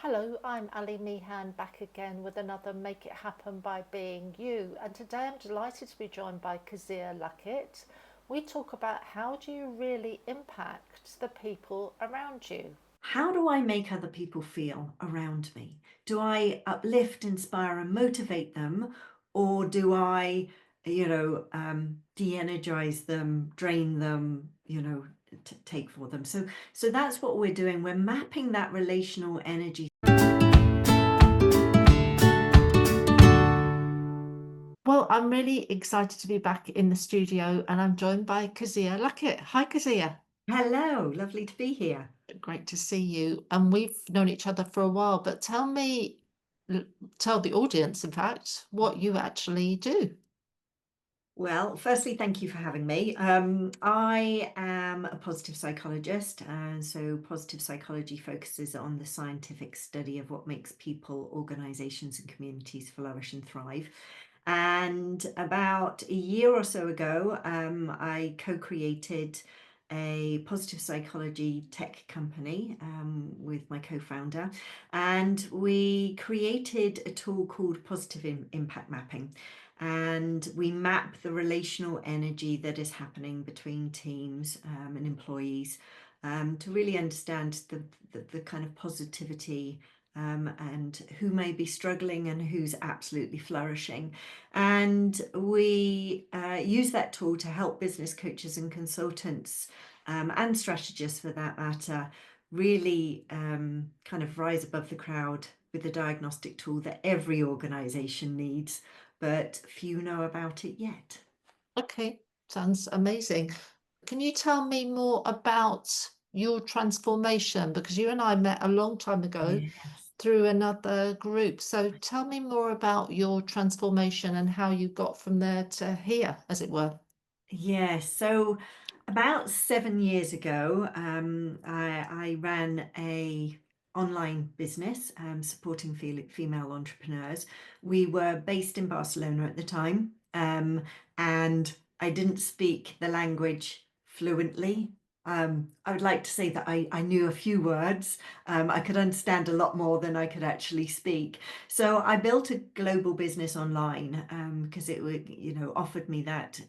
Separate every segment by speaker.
Speaker 1: Hello, I'm Ali Meehan back again with another Make It Happen by Being You. And today I'm delighted to be joined by Kezia Luckett. We talk about how do you really impact the people around you.
Speaker 2: How do I make other people feel around me? Do I uplift, inspire, and motivate them, or do I, de-energize them, drain them, take for them? So that's what we're doing. We're mapping that relational energy.
Speaker 1: Well, I'm really excited to be back in the studio and I'm joined by Kezia Luckett. Hi, Kezia.
Speaker 2: Hello, lovely to be here.
Speaker 1: Great to see you. And we've known each other for a while, but tell me, tell the audience, in fact, what you actually do.
Speaker 2: Well, firstly, thank you for having me. I am a positive psychologist, and so positive psychology focuses on the scientific study of what makes people, organizations, and communities flourish and thrive. And about a year or so ago, I co-created a positive psychology tech company with my co-founder, and we created a tool called positive impact mapping, and we map the relational energy that is happening between teams and employees to really understand the kind of positivity and who may be struggling and who's absolutely flourishing. And we use that tool to help business coaches and consultants and strategists for that matter really kind of rise above the crowd with the diagnostic tool that every organization needs, but few know about it yet.
Speaker 1: Okay, sounds amazing. Can you tell me more about your transformation? Because you and I met a long time ago
Speaker 2: Yes.
Speaker 1: through another group. So tell me more about your transformation and how you got from there to here, as it were.
Speaker 2: Yes. So about 7 years ago, I ran a online business supporting female entrepreneurs. We were based in Barcelona at the time, and I didn't speak the language fluently. I would like to say that I knew a few words. I could understand a lot more than I could actually speak. So I built a global business online because it would, offered me that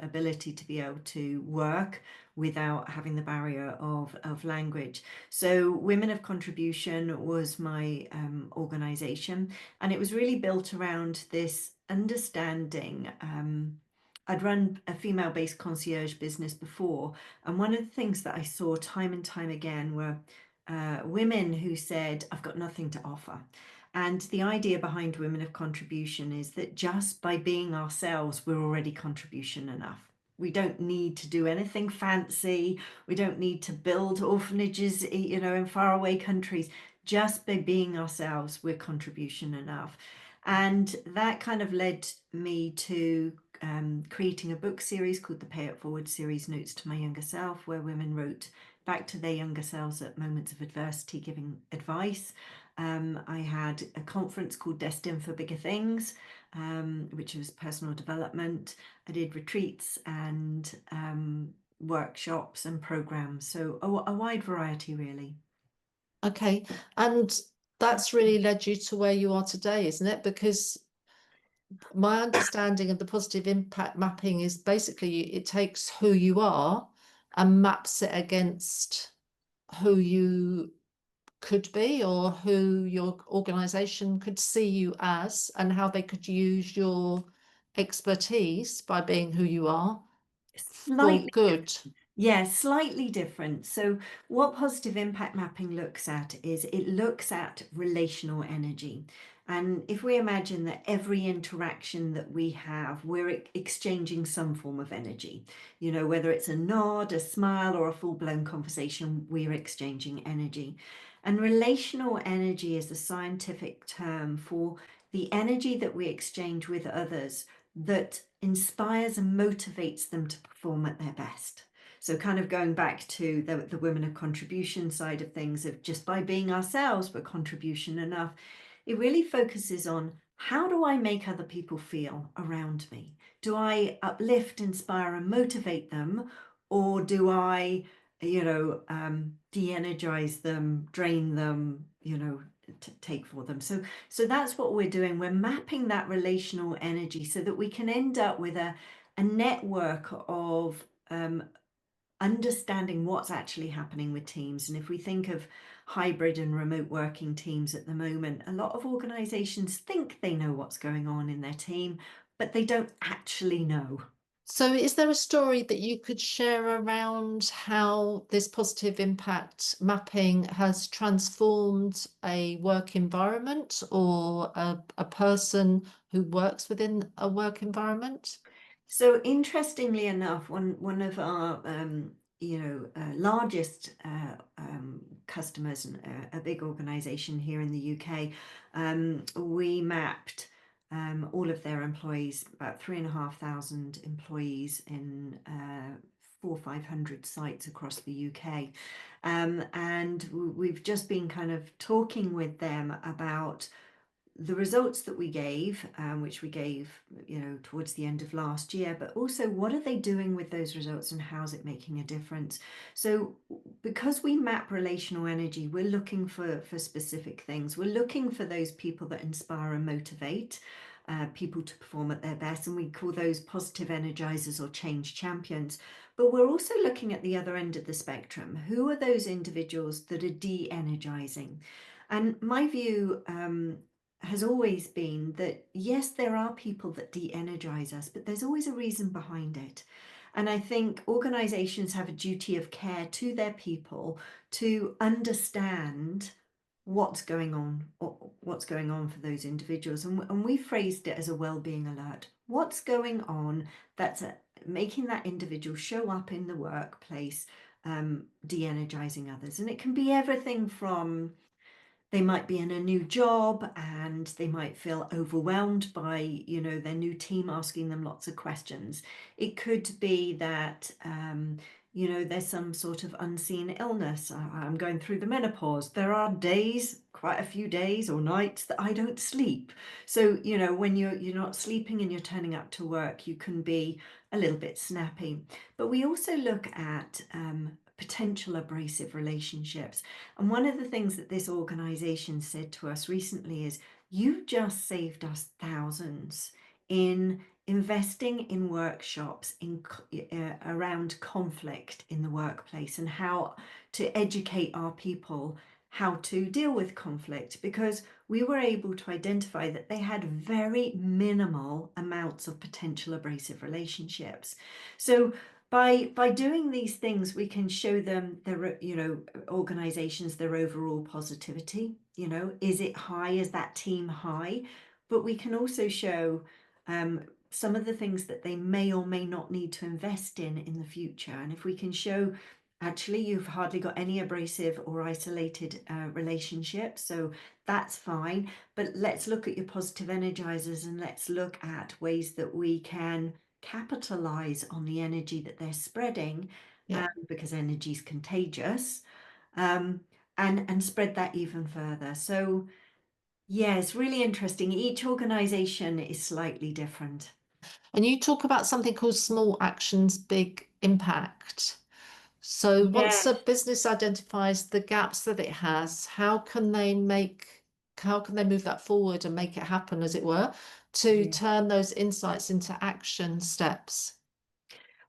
Speaker 2: ability to be able to work without having the barrier of language. So Women of Contribution was my organization, and it was really built around this understanding. I'd run a female-based concierge business before, and one of the things that I saw time and time again were women who said, I've got nothing to offer. And the idea behind Women of Contribution is that just by being ourselves, we're already contribution enough. We don't need to do anything fancy. We don't need to build orphanages, in faraway countries. Just by being ourselves, we're contribution enough. And that kind of led me to creating a book series called the Pay It Forward series, Notes to My Younger Self, where women wrote back to their younger selves at moments of adversity, giving advice. I had a conference called Destined for Bigger Things, which was personal development. I did retreats and workshops and programs, so a wide variety, really.
Speaker 1: Okay. And that's really led you to where you are today, isn't it? Because my understanding of the positive impact mapping is basically it takes who you are and maps it against who you could be or who your organization could see you as and how they could use your expertise by being who you are for
Speaker 2: Slightly
Speaker 1: good.
Speaker 2: Yeah, slightly different. So, what positive impact mapping looks at is it looks at relational energy. And if we imagine that every interaction that we have, we're exchanging some form of energy, whether it's a nod, a smile, or a full blown conversation, we're exchanging energy. And relational energy is a scientific term for the energy that we exchange with others that inspires and motivates them to perform at their best. So kind of going back to the women of contribution side of things, of just by being ourselves, but contribution enough, it really focuses on how do I make other people feel around me? Do I uplift, inspire, and motivate them? Or do I, de-energize them, drain them, take for them. So that's what we're doing. We're mapping that relational energy so that we can end up with a network of understanding what's actually happening with teams. And if we think of hybrid and remote working teams at the moment, a lot of organizations think they know what's going on in their team, but they don't actually know.
Speaker 1: So is there a story that you could share around how this positive impact mapping has transformed a work environment or a person who works within a work environment?
Speaker 2: So interestingly enough, one of our largest customers, and a big organization here in the UK, we mapped all of their employees, about 3,500 employees in 500 sites across the UK. And we've just been kind of talking with them about the results that we gave, which we gave, towards the end of last year, but also what are they doing with those results and how's it making a difference? So because we map relational energy, we're looking for specific things. We're looking for those people that inspire and motivate people to perform at their best, and we call those positive energizers or change champions. But we're also looking at the other end of the spectrum. Who are those individuals that are de-energizing? And my view has always been that, yes, there are people that de-energize us, but there's always a reason behind it. And I think organizations have a duty of care to their people to understand what's going on, or what's going on for those individuals. And we phrased it as a well-being alert. What's going on that's making that individual show up in the workplace, de-energizing others? And it can be everything from they might be in a new job and they might feel overwhelmed by, their new team asking them lots of questions. It could be that, there's some sort of unseen illness. I'm going through the menopause. There are days, quite a few days or nights, that I don't sleep. So, when you're not sleeping and you're turning up to work, you can be a little bit snappy. But we also look at potential abrasive relationships. And one of the things that this organization said to us recently is, you just saved us thousands in investing in workshops around conflict in the workplace and how to educate our people how to deal with conflict, because we were able to identify that they had very minimal amounts of potential abrasive relationships. So by doing these things, we can show them their, organizations, their overall positivity. Is it high? Is that team high? But we can also show some of the things that they may or may not need to invest in the future. And if we can show, actually, you've hardly got any abrasive or isolated relationships, so that's fine. But let's look at your positive energizers, and let's look at ways that we can capitalize on the energy that they're spreading,
Speaker 1: Yeah.
Speaker 2: because energy is contagious, and spread that even further. So yeah, it's really interesting. Each organization is slightly different.
Speaker 1: And you talk about something called small actions, big impact. So once a
Speaker 2: Yes.
Speaker 1: business identifies the gaps that it has, how can they move that forward and make it happen, as it were, to
Speaker 2: Yeah.
Speaker 1: turn those insights into action steps?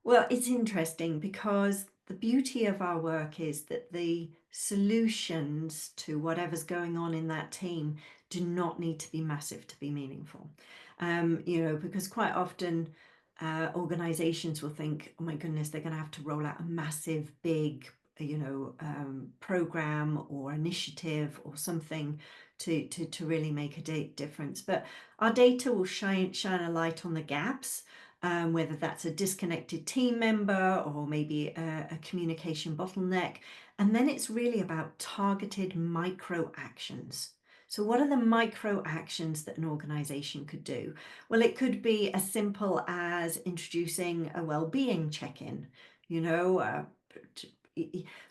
Speaker 2: Well, it's interesting because the beauty of our work is that the solutions to whatever's going on in that team do not need to be massive to be meaningful. Because quite often organizations will think, oh my goodness, they're going to have to roll out a massive, big, program or initiative or something to really make a difference. But our data will shine a light on the gaps, whether that's a disconnected team member or maybe a communication bottleneck. And then it's really about targeted micro actions. So what are the micro actions that an organization could do? Well, it could be as simple as introducing a well-being check-in,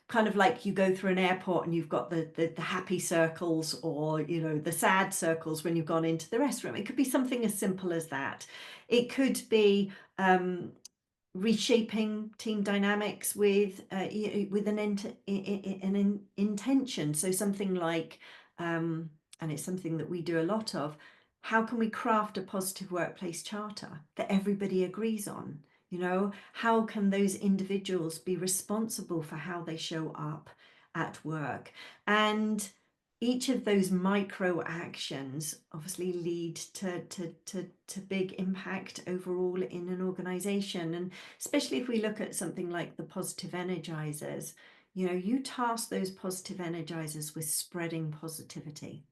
Speaker 2: kind of like you go through an airport and you've got the happy circles, or the sad circles when you've gone into the restroom. It could be something as simple as that. It could be reshaping team dynamics with an intention. So something like and it's something that we do a lot of, how can we craft a positive workplace charter that everybody agrees on? You know, how can those individuals be responsible for how they show up at work? And each of those micro actions obviously lead to big impact overall in an organization. And especially if we look at something like the positive energizers, you know, you task those positive energizers with spreading positivity.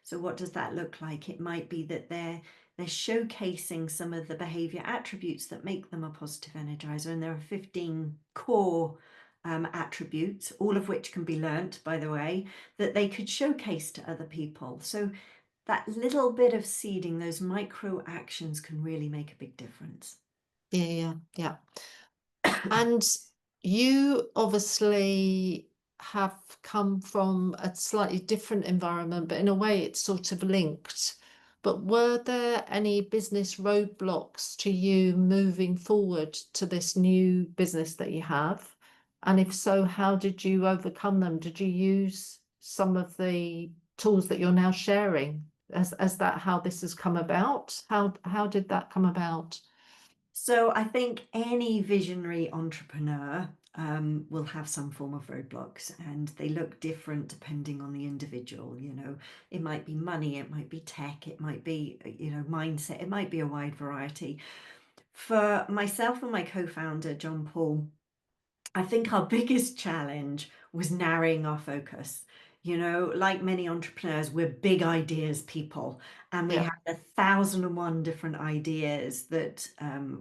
Speaker 2: So what does that look like? It might be that they're showcasing some of the behavior attributes that make them a positive energizer, and there are 15 core attributes, all of which can be learnt, by the way, that they could showcase to other people. So that little bit of seeding, those micro actions, can really make a big difference.
Speaker 1: Yeah, yeah. And you obviously have come from a slightly different environment, but in a way it's sort of linked. But were there any business roadblocks to you moving forward to this new business that you have? And if so, how did you overcome them? Did you use some of the tools that you're now sharing? As that how this has come about? How did that come about?
Speaker 2: So I think any visionary entrepreneur will have some form of roadblocks, and they look different depending on the individual. You know, it might be money, it might be tech, it might be, you know, mindset, it might be a wide variety. For myself and my co-founder, John Paul, I think our biggest challenge was narrowing our focus. You know, like many entrepreneurs, we're big ideas people, and we
Speaker 1: Yeah,
Speaker 2: had 1,001 different ideas that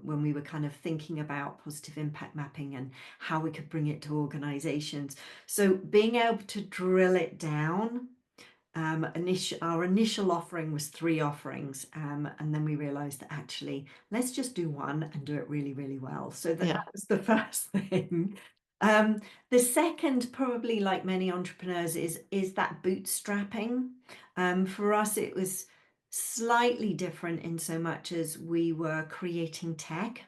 Speaker 2: when we were kind of thinking about positive impact mapping and how we could bring it to organizations. So being able to drill it down, our initial offering was 3 offerings, and then we realized that actually let's just do one and do it really, really well. So that
Speaker 1: yeah,
Speaker 2: that was the first thing. The second, probably like many entrepreneurs, is that bootstrapping. For us, it was slightly different in so much as we were creating tech.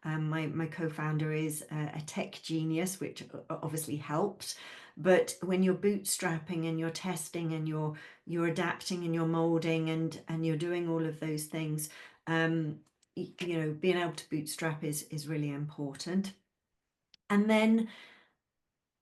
Speaker 2: My co-founder is a tech genius, which obviously helped. But when you're bootstrapping and you're testing and you're adapting and you're molding and you're doing all of those things, you know, being able to bootstrap is really important. And then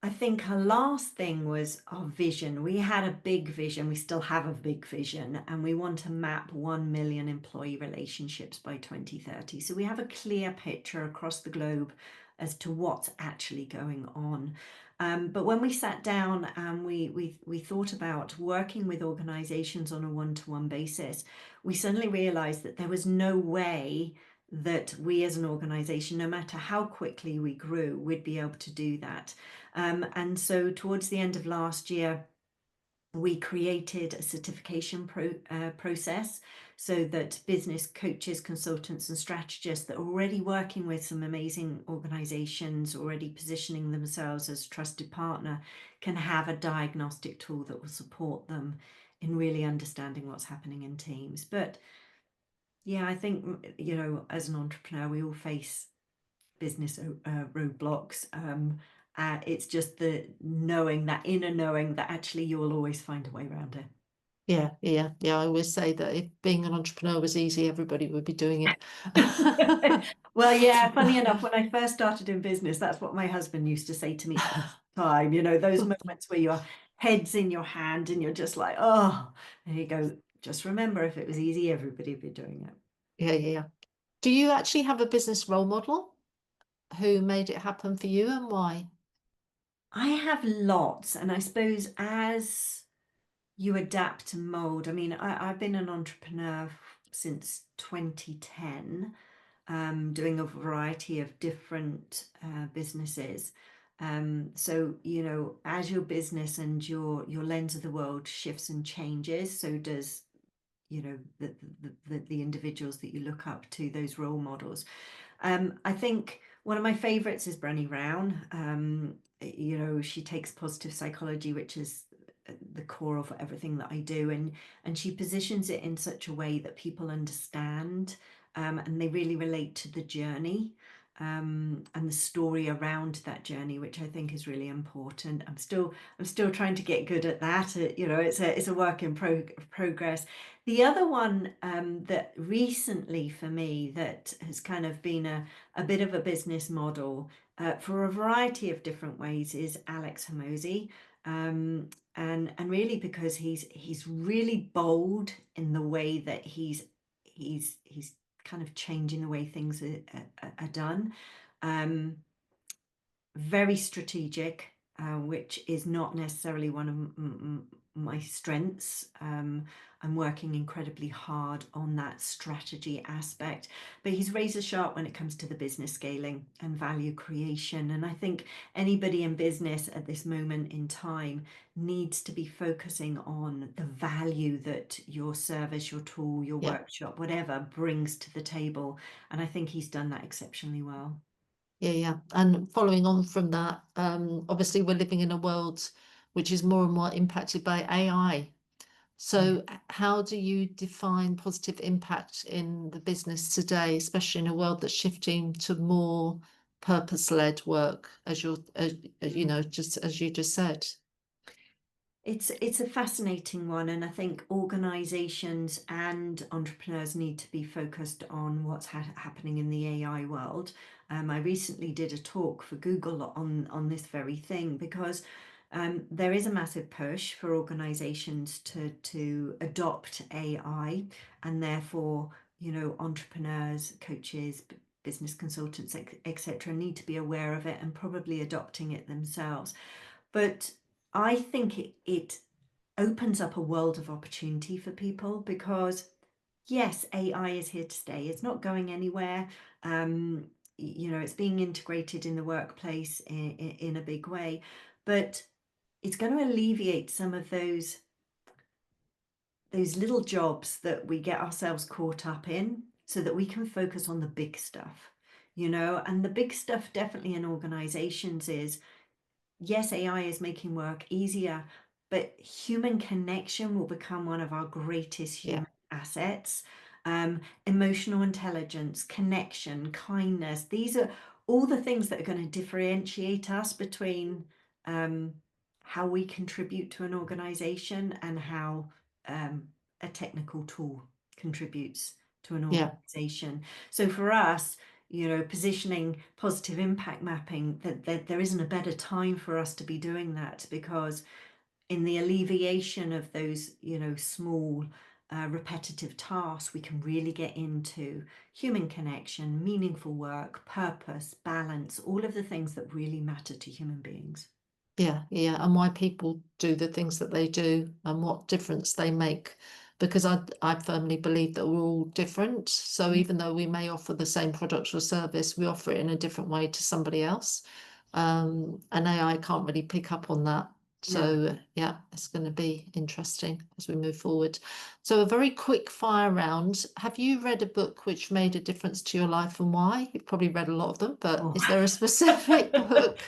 Speaker 2: I think our last thing was our vision. We had a big vision. We still have a big vision, and we want to map 1 million employee relationships by 2030. So we have a clear picture across the globe as to what's actually going on. But when we sat down and we thought about working with organizations on a one-to-one basis, we suddenly realized that there was no way that we as an organization, no matter how quickly we grew, would be able to do that. And so towards the end of last year, we created a certification process so that business coaches, consultants, and strategists that are already working with some amazing organizations, already positioning themselves as a trusted partner, can have a diagnostic tool that will support them in really understanding what's happening in teams. But yeah, I think, you know, as an entrepreneur, we all face business roadblocks. It's just the knowing, that inner knowing that actually you will always find a way around
Speaker 1: yeah, yeah, yeah. I always say that if being an entrepreneur was easy, everybody would be doing it.
Speaker 2: it. Well, yeah, funny enough, when I first started in business, that's what my husband used to say to me all the time. You know, those moments where your head's in your hand and you're just like, oh, and you go, just remember, if it was easy, everybody would be doing it.
Speaker 1: Yeah, yeah, yeah. Do you actually have a business role model who made it happen for you and why?
Speaker 2: I have lots, and I suppose as you adapt to mold. I mean, I've been an entrepreneur since 2010, doing a variety of different businesses. So, you know, as your business and your lens of the world shifts and changes, so does, you know, the individuals that you look up to, those role models. I think one of my favorites is Brené Brown. You know, she takes positive psychology, which is the core of everything that I do, and she positions it in such a way that people understand, and they really relate to the journey. and the story around that journey, which I think is really important. I'm still trying to get good at that. It's a work in progress. The other one that recently for me that has kind of been a bit of a business model for a variety of different ways is Alex Hormozi. And really because he's really bold in the way that he's kind of changing the way things are done. Very strategic, which is not necessarily one of my strengths. I'm working incredibly hard on that strategy aspect, but he's razor sharp when it comes to the business scaling and value creation. And I think anybody in business at this moment in time needs to be focusing on the value that your service, your tool, your
Speaker 1: Yeah.
Speaker 2: workshop, whatever brings to the table. And I think he's done that exceptionally well.
Speaker 1: Yeah. And following on from that, obviously we're living in a world which is more and more impacted by AI. So how do you define positive impact in the business today, especially in a world that's shifting to more purpose-led work, as just as you just said?
Speaker 2: It's a fascinating one, and I think organizations and entrepreneurs need to be focused on what's happening in the AI world. I recently did a talk for Google on this very thing because there is a massive push for organizations to adopt AI, and therefore, entrepreneurs, coaches, business consultants, etc., need to be aware of it and probably adopting it themselves. But I think it opens up a world of opportunity for people because, yes, AI is here to stay. It's not going anywhere. It's being integrated in the workplace in a big way, but it's going to alleviate some of those little jobs that we get ourselves caught up in so that we can focus on the big stuff, and the big stuff definitely in organizations is, yes, AI is making work easier, but human connection will become one of our greatest
Speaker 1: Yeah.
Speaker 2: human assets. Emotional intelligence, connection, kindness, these are all the things that are going to differentiate us between how we contribute to an organization and how a technical tool contributes to an
Speaker 1: Yeah.
Speaker 2: organization. So for us, positioning positive impact mapping, that there isn't a better time for us to be doing that, because in the alleviation of those, small, repetitive tasks, we can really get into human connection, meaningful work, purpose, balance, all of the things that really matter to human beings.
Speaker 1: Yeah, and why people do the things that they do and what difference they make. Because I firmly believe that we're all different. So even though we may offer the same product or service, we offer it in a different way to somebody else. And AI can't really pick up on that.
Speaker 2: No.
Speaker 1: So yeah, it's going to be interesting as we move forward. So a very quick fire round. Have you read a book which made a difference to your life and why? You've probably read a lot of them, but
Speaker 2: Oh.
Speaker 1: is there a specific book?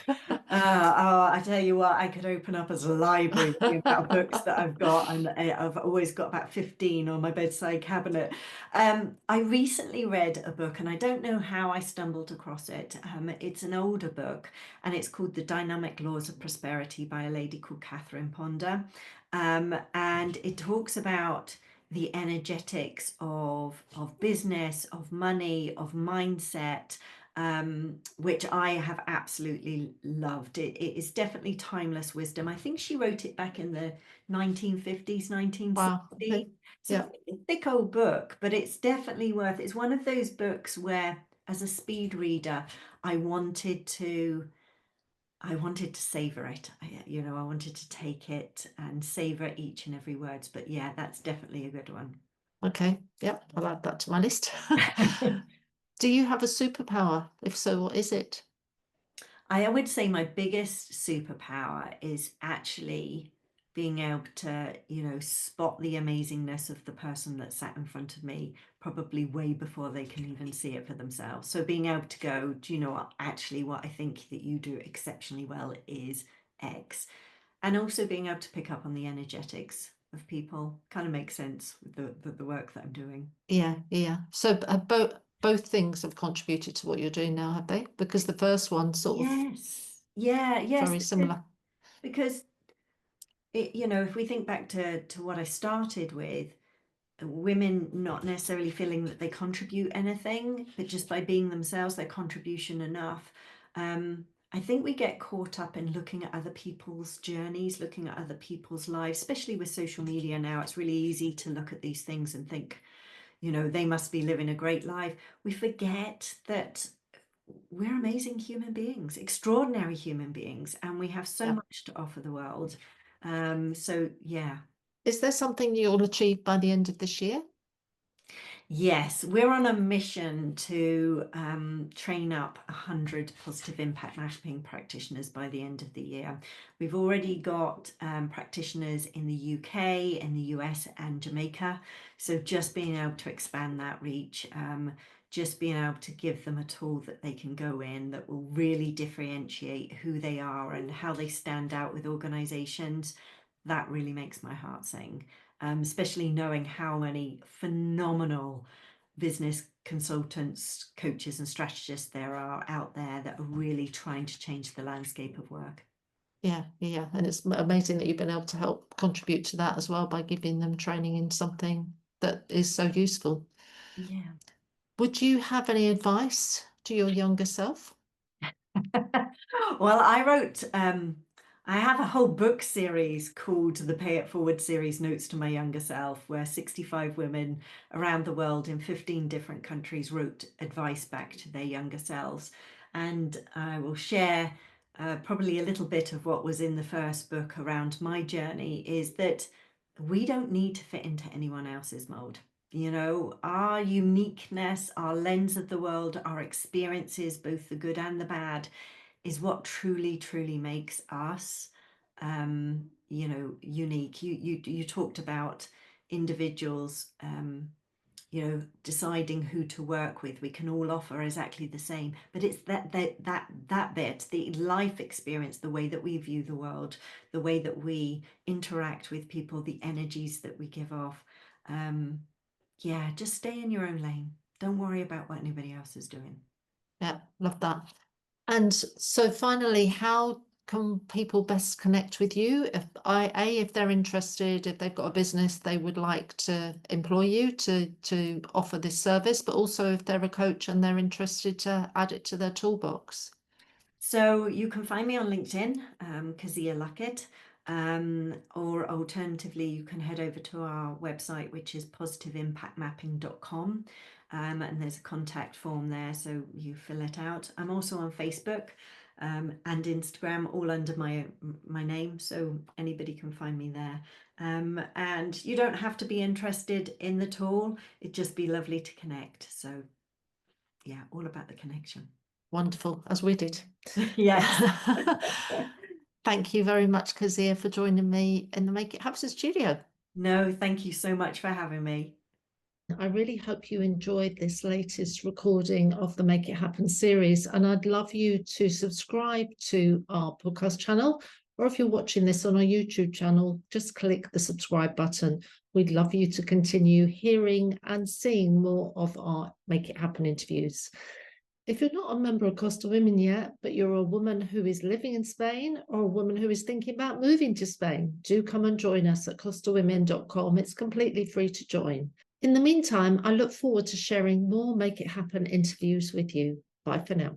Speaker 2: I tell you what, I could open up as a library with the amount of books that I've got, and I've always got about 15 on my bedside cabinet. I recently read a book, and I don't know how I stumbled across it. It's an older book, and it's called The Dynamic Laws of Prosperity by a lady called Catherine Ponder. And it talks about the energetics of business, of money, of mindset, which I have absolutely loved. It is definitely timeless wisdom. I think she wrote it back in the 1950s,
Speaker 1: Wow.
Speaker 2: 1960s.
Speaker 1: Okay.
Speaker 2: It's a
Speaker 1: Yeah.
Speaker 2: thick old book, but it's definitely worth it. It's one of those books where, as a speed reader, I wanted to savor it. I wanted to take it and savor each and every words. But yeah, that's definitely a good one.
Speaker 1: Okay. Yep. I'll add that to my list. Do you have a superpower? If so, what is it?
Speaker 2: I would say my biggest superpower is actually being able to, spot the amazingness of the person that sat in front of me, probably way before they can even see it for themselves. So being able to go, do you know what, actually what I think that you do exceptionally well is X. And also being able to pick up on the energetics of people kind of makes sense with the work that I'm doing.
Speaker 1: Yeah. So both both things have contributed to what you're doing now, have they? Because the first one sort of
Speaker 2: Yes. Yeah, yes,
Speaker 1: very similar.
Speaker 2: because if we think back to what I started with, women not necessarily feeling that they contribute anything, but just by being themselves, their contribution enough. I think we get caught up in looking at other people's journeys, looking at other people's lives, especially with social media now. It's really easy to look at these things and think, they must be living a great life. We forget that we're amazing human beings, extraordinary human beings, and we have so
Speaker 1: Yeah.
Speaker 2: much to offer the world. So yeah.
Speaker 1: Is there something you'll achieve by the end of this year?
Speaker 2: Yes, we're on a mission to train up 100 positive impact mapping practitioners by the end of the year. We've already got practitioners in the UK, in the US and Jamaica. So just being able to expand that reach, just being able to give them a tool that they can go in that will really differentiate who they are and how they stand out with organizations, that really makes my heart sing. Especially knowing how many phenomenal business consultants, coaches and strategists there are out there that are really trying to change the landscape of work.
Speaker 1: Yeah, yeah. And it's amazing that you've been able to help contribute to that as well by giving them training in something that is so useful.
Speaker 2: Yeah.
Speaker 1: Would you have any advice to your younger self?
Speaker 2: Well, I have a whole book series called the Pay It Forward series, Notes to My Younger Self, where 65 women around the world in 15 different countries wrote advice back to their younger selves. And I will share probably a little bit of what was in the first book around my journey, is that we don't need to fit into anyone else's mold. Our uniqueness, our lens of the world, our experiences, both the good and the bad, is what truly, truly makes us, unique. You talked about individuals, deciding who to work with. We can all offer exactly the same, but it's that bit, the life experience, the way that we view the world, the way that we interact with people, the energies that we give off. Yeah, just stay in your own lane. Don't worry about what anybody else is doing.
Speaker 1: Yeah, love that. And so finally, how can people best connect with you? If they're interested, if they've got a business, they would like to employ you to offer this service, but also if they're a coach and they're interested to add it to their toolbox.
Speaker 2: So you can find me on LinkedIn, Kezia Luckett, or alternatively, you can head over to our website, which is positiveimpactmapping.com. And there's a contact form there, so you fill it out. I'm also on Facebook and Instagram, all under my name, so anybody can find me there. And you don't have to be interested in the tool. It'd just be lovely to connect. So yeah, all about the connection.
Speaker 1: Wonderful, as we did.
Speaker 2: Yes.
Speaker 1: Thank you very much, Kezia, for joining me in the Make It Happen studio.
Speaker 2: No, thank you so much for having me.
Speaker 1: I really hope you enjoyed this latest recording of the Make It Happen series, and I'd love you to subscribe to our podcast channel, or if you're watching this on our YouTube channel, just click the subscribe button. We'd love you to continue hearing and seeing more of our Make It Happen interviews. If you're not a member of Costa Women yet, but you're a woman who is living in Spain or a woman who is thinking about moving to Spain, do come and join us at costawomen.com. It's completely free to join. In the meantime, I look forward to sharing more Make It Happen interviews with you. Bye for now.